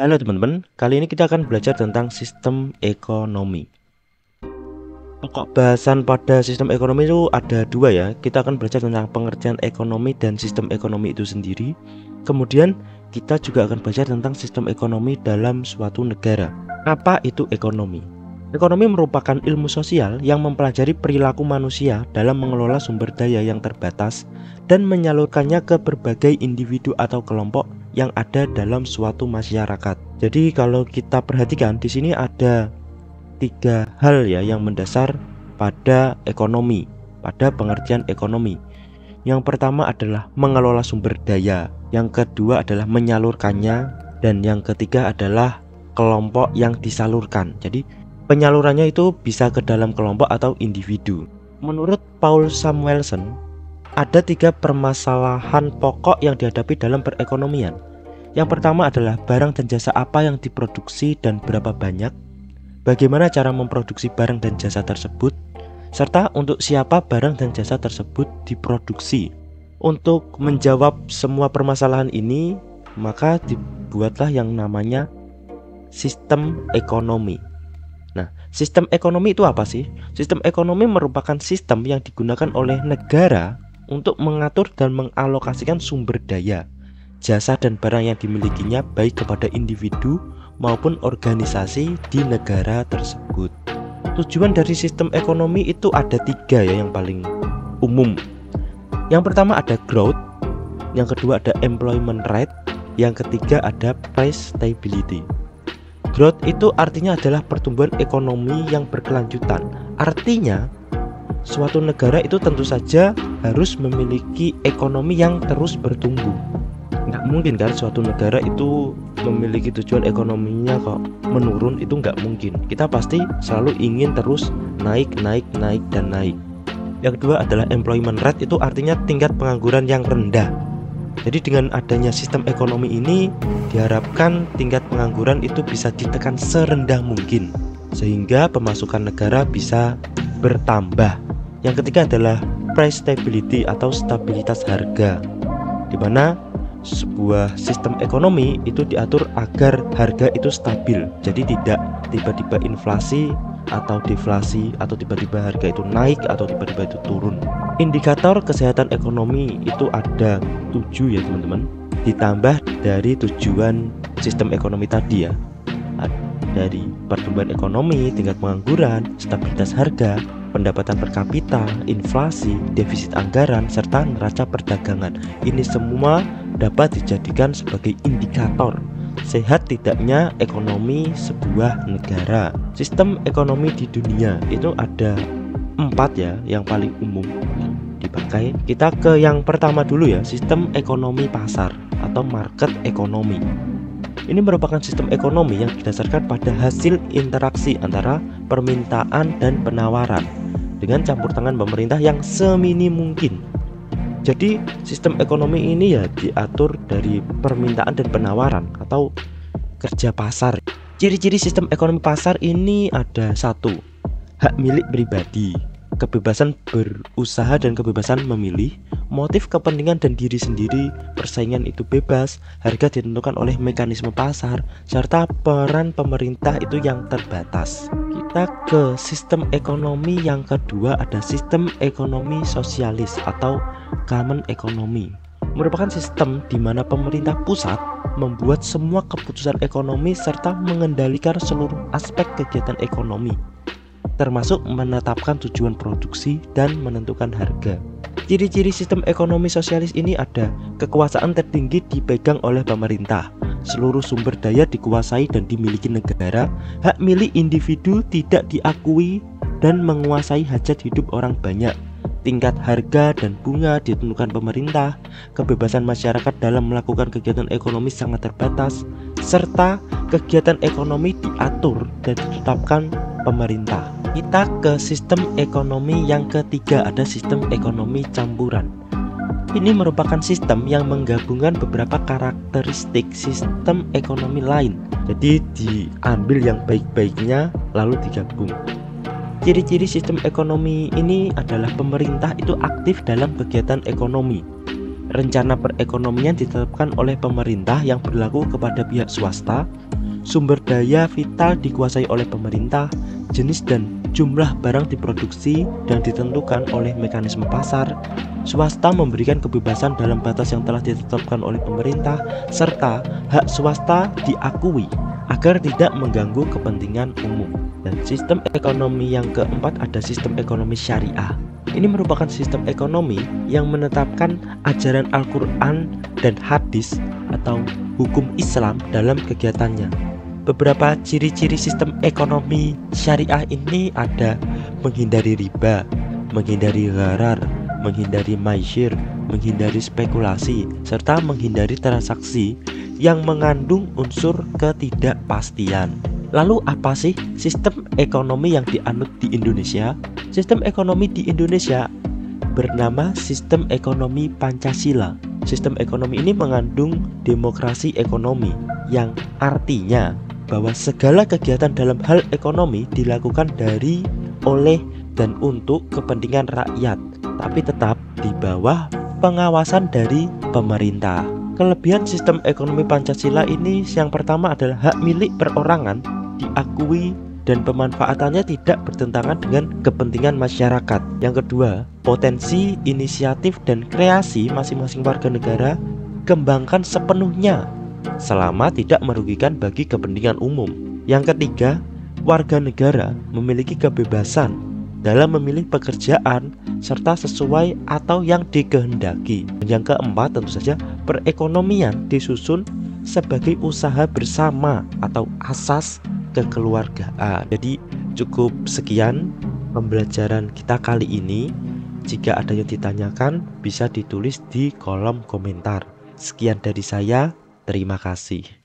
Halo teman-teman, kali ini kita akan belajar tentang sistem ekonomi. Pokok bahasan pada sistem ekonomi itu ada dua ya. Kita akan belajar tentang pengertian ekonomi dan sistem ekonomi itu sendiri. Kemudian kita juga akan belajar tentang sistem ekonomi dalam suatu negara. Apa itu ekonomi? Ekonomi merupakan ilmu sosial yang mempelajari perilaku manusia dalam mengelola sumber daya yang terbatas dan menyalurkannya ke berbagai individu atau kelompok yang ada dalam suatu masyarakat. Jadi kalau kita perhatikan di sini ada tiga hal ya yang mendasar pada ekonomi, pada pengertian ekonomi. Yang pertama adalah mengelola sumber daya, yang kedua adalah menyalurkannya, dan yang ketiga adalah kelompok yang disalurkan. Jadi penyalurannya itu bisa ke dalam kelompok atau individu. Menurut Paul Samuelson, ada tiga permasalahan pokok yang dihadapi dalam perekonomian. Yang pertama adalah barang dan jasa apa yang diproduksi dan berapa banyak, bagaimana cara memproduksi barang dan jasa tersebut, serta untuk siapa barang dan jasa tersebut diproduksi. Untuk menjawab semua permasalahan ini, maka dibuatlah yang namanya sistem ekonomi. Nah, sistem ekonomi itu apa sih? Sistem ekonomi merupakan sistem yang digunakan oleh negara untuk mengatur dan mengalokasikan sumber daya, jasa dan barang yang dimilikinya baik kepada individu maupun organisasi di negara tersebut. Tujuan dari sistem ekonomi itu ada tiga ya yang paling umum. Yang pertama ada growth, yang kedua ada employment rate, yang ketiga ada price stability. Growth itu artinya adalah pertumbuhan ekonomi yang berkelanjutan. Artinya suatu negara itu tentu saja harus memiliki ekonomi yang terus bertumbuh. Nggak mungkin kan suatu negara itu memiliki tujuan ekonominya kok menurun, itu nggak mungkin. Kita pasti selalu ingin terus naik. Yang kedua adalah employment rate, itu artinya tingkat pengangguran yang rendah. Jadi dengan adanya sistem ekonomi ini diharapkan tingkat pengangguran itu bisa ditekan serendah mungkin sehingga pemasukan negara bisa bertambah. Yang ketiga adalah price stability atau stabilitas harga, di mana sebuah sistem ekonomi itu diatur agar harga itu stabil. Jadi tidak tiba-tiba inflasi atau deflasi, atau tiba-tiba harga itu naik atau tiba-tiba itu turun. Indikator kesehatan ekonomi itu ada 7 ya teman-teman, ditambah dari tujuan sistem ekonomi tadi ya, dari pertumbuhan ekonomi, tingkat pengangguran, stabilitas harga, pendapatan per kapita, inflasi, defisit anggaran, serta neraca perdagangan. Ini semua dapat dijadikan sebagai indikator sehat tidaknya ekonomi sebuah negara. Sistem ekonomi di dunia itu ada 4 ya yang paling umum dipakai. Kita ke yang pertama dulu ya, sistem ekonomi pasar atau market ekonomi. Ini merupakan sistem ekonomi yang didasarkan pada hasil interaksi antara permintaan dan penawaran dengan campur tangan pemerintah yang seminim mungkin. Jadi sistem ekonomi ini ya diatur dari permintaan dan penawaran atau kerja pasar. Ciri-ciri sistem ekonomi pasar ini ada 1, hak milik pribadi, kebebasan berusaha dan kebebasan memilih, motif kepentingan dan diri sendiri, persaingan itu bebas, harga ditentukan oleh mekanisme pasar, serta peran pemerintah itu yang terbatas. Kita ke sistem ekonomi yang kedua, ada sistem ekonomi sosialis atau common economy. Merupakan sistem di mana pemerintah pusat membuat semua keputusan ekonomi serta mengendalikan seluruh aspek kegiatan ekonomi, termasuk menetapkan tujuan produksi dan menentukan harga. Ciri-ciri sistem ekonomi sosialis ini ada kekuasaan tertinggi dipegang oleh pemerintah, seluruh sumber daya dikuasai dan dimiliki negara, hak milik individu tidak diakui dan menguasai hajat hidup orang banyak, tingkat harga dan bunga ditentukan pemerintah, kebebasan masyarakat dalam melakukan kegiatan ekonomi sangat terbatas, serta kegiatan ekonomi diatur dan ditetapkan pemerintah. Kita ke sistem ekonomi yang ketiga, ada sistem ekonomi campuran. Ini merupakan sistem yang menggabungkan beberapa karakteristik sistem ekonomi lain. Jadi diambil yang baik-baiknya lalu digabung. Ciri-ciri sistem ekonomi ini adalah pemerintah itu aktif dalam kegiatan ekonomi. Rencana perekonomian ditetapkan oleh pemerintah yang berlaku kepada pihak swasta sumber daya vital dikuasai oleh pemerintah, jenis dan jumlah barang diproduksi dan ditentukan oleh mekanisme pasar, swasta memberikan kebebasan dalam batas yang telah ditetapkan oleh pemerintah, serta hak swasta diakui agar tidak mengganggu kepentingan umum. Dan sistem ekonomi yang keempat ada sistem ekonomi syariah. Ini merupakan sistem ekonomi yang menetapkan ajaran Al-Quran dan hadis atau hukum Islam dalam kegiatannya. Beberapa ciri-ciri sistem ekonomi syariah ini ada menghindari riba, menghindari gharar, menghindari maisir, menghindari spekulasi, serta menghindari transaksi yang mengandung unsur ketidakpastian. Lalu apa sih sistem ekonomi yang dianut di Indonesia? Sistem ekonomi di Indonesia bernama sistem ekonomi Pancasila. Sistem ekonomi ini mengandung demokrasi ekonomi, yang artinya bahwa segala kegiatan dalam hal ekonomi dilakukan dari, oleh, dan untuk kepentingan rakyat, tapi tetap di bawah pengawasan dari pemerintah. Kelebihan sistem ekonomi Pancasila ini yang pertama adalah hak milik perorangan diakui dan pemanfaatannya tidak bertentangan dengan kepentingan masyarakat. Yang kedua, potensi, inisiatif, dan kreasi masing-masing warga negara kembangkan sepenuhnya selama tidak merugikan bagi kepentingan umum. Yang ketiga, warga negara memiliki kebebasan dalam memilih pekerjaan serta sesuai atau yang dikehendaki. Yang keempat, tentu saja perekonomian disusun sebagai usaha bersama atau asas kekeluargaan. Jadi cukup sekian pembelajaran kita kali ini. Jika ada yang ditanyakan bisa ditulis di kolom komentar. Sekian dari saya, terima kasih.